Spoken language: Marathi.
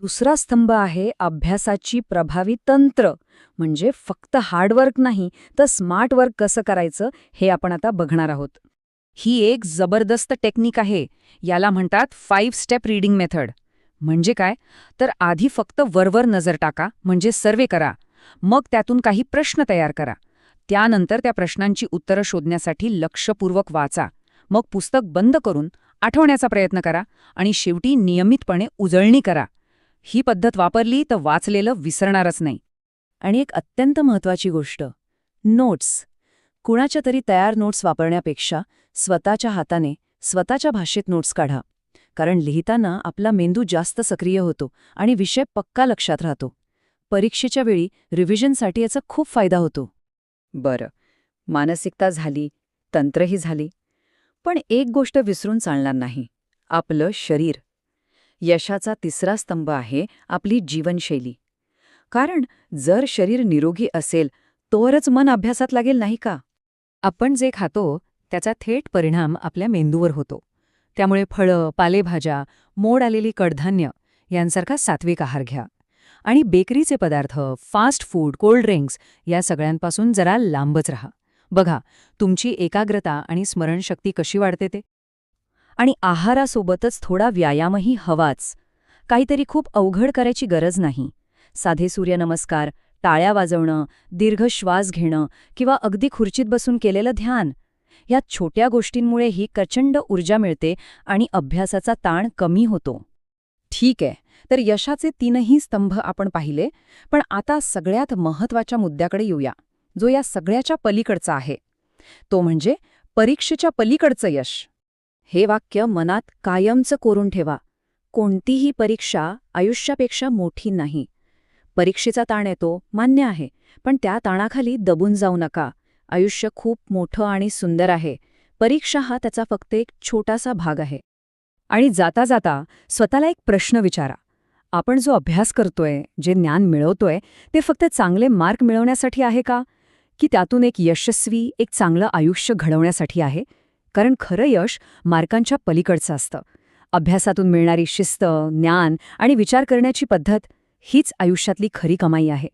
दुसरा स्तंभ आहे अभ्यासाची प्रभावी तंत्र. म्हणजे फक्त हार्डवर्क नाही तर स्मार्ट वर्क कसं करायचं हे आपण आता बघणार आहोत. ही एक जबरदस्त टेक्निक आहे. याला म्हणतात 5 स्टेप रीडिंग मेथड. म्हणजे काय? तर आधी फक्त वरवर नजर टाका, म्हणजे सर्वे करा. मग त्यातून काही प्रश्न तयार करा. त्यानंतर त्या प्रश्नांची उत्तरं शोधण्यासाठी लक्षपूर्वक वाचा. मग पुस्तक बंद करून आठवण्याचा प्रयत्न करा आणि शेवटी नियमितपणे उजळणी करा. ही पद्धत वापरली तर वाचलेलं विसरणारच नाही. आणि एक अत्यंत महत्त्वाची गोष्ट, नोट्स. कुणाच्या तरी तयार नोट्स वापरण्यापेक्षा स्वतःच्या हाताने, स्वतःच्या भाषेत नोट्स काढा. कारण लिहिताना आपला मेंदू जास्त सक्रिय होतो आणि विषय पक्का लक्षात राहतो. परीक्षेच्या वेळी रिव्हिजनसाठी याचा खूप फायदा होतो. बरं, मानसिकता झाली, तंत्रही झाली. पण एक गोष्ट विसरून चालणार नाही, आपलं शरीर. यशाचा तिसरा स्तंभ आहे आपली जीवनशैली. कारण जर शरीर निरोगी असेल तरच मन अभ्यासात लागेल, नाही का? आपण जे खातो त्याचा थेट परिणाम आपल्या मेंदूवर होतो. त्यामुळे फळं, पालेभाज्या, मोड आलेली कडधान्य यांसारखा सात्विक आहार घ्या. आणि बेकरीचे पदार्थ, फास्ट फूड, कोल्ड ड्रिंक्स या सगळ्यांपासून जरा लांबच राहा. बघा, तुमची एकाग्रता आणि स्मरणशक्ती कशी वाढते ते. आणि आहारासोबतच थोडा व्यायामही हवाच. काहीतरी खूप अवघड करायची गरज नाही. साधे सूर्यनमस्कार, टाळ्या वाजवणं, दीर्घ श्वास घेणं किंवा अगदी खुर्चीत बसून केलेलं ध्यान, या छोट्या गोष्टींमुळेही प्रचंड ऊर्जा मिळते आणि अभ्यासाचा ताण कमी होतो. ठीक आहे, तर यशाचे तीनही स्तंभ आपण पाहिले. पण आता सगळ्यात महत्त्वाच्या मुद्द्याकडे येऊया, जो या सगळ्याच्या पलीकडचा आहे. तो म्हणजे परीक्षेच्या पलीकडचं यश. हे वाक्य मनात कायमचं कोरून ठेवा. कोणतीही परीक्षा आयुष्यापेक्षा मोठी नाही. परीक्षेचा ताण येतो, मान्य आहे, पण त्या ताणाखाली दबून जाऊ नका. आयुष्य खूप मोठं आणि सुंदर आहे. परीक्षा हा त्याचा फक्त एक छोटासा भाग आहे. आणि जाता जाता स्वतःला एक प्रश्न विचारा. आपण जो अभ्यास करतोय, जे ज्ञान मिळवतोय, ते फक्त चांगले मार्क मिळवण्यासाठी आहे का? की त्यातून एक यशस्वी, एक चांगलं आयुष्य घडवण्यासाठी आहे? कारण खरं यश मार्कांच्या पलीकडचं असतं. अभ्यासातून मिळणारी शिस्त, ज्ञान आणि विचार करण्याची पद्धत हीच आयुष्यातली खरी कमाई आहे.